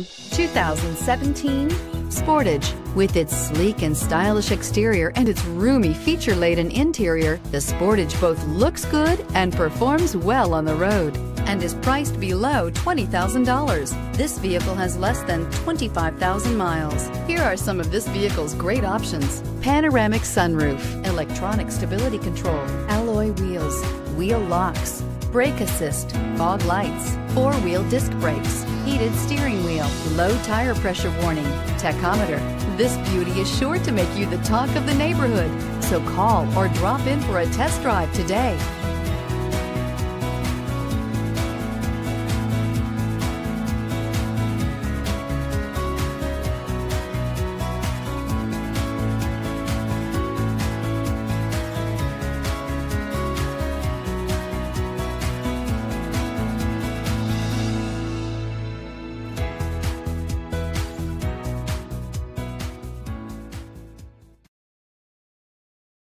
2017 Sportage. With its sleek and stylish exterior and its roomy feature-laden interior, the Sportage both looks good and performs well on the road and is priced below $20,000. This vehicle has less than 25,000 miles. Here are some of this vehicle's great options: panoramic sunroof, electronic stability control, alloy wheels, wheel locks, brake assist, fog lights, four-wheel disc brakes, heated steering wheel, low tire pressure warning, tachometer. This beauty is sure to make you the talk of the neighborhood. So call or drop in for a test drive today.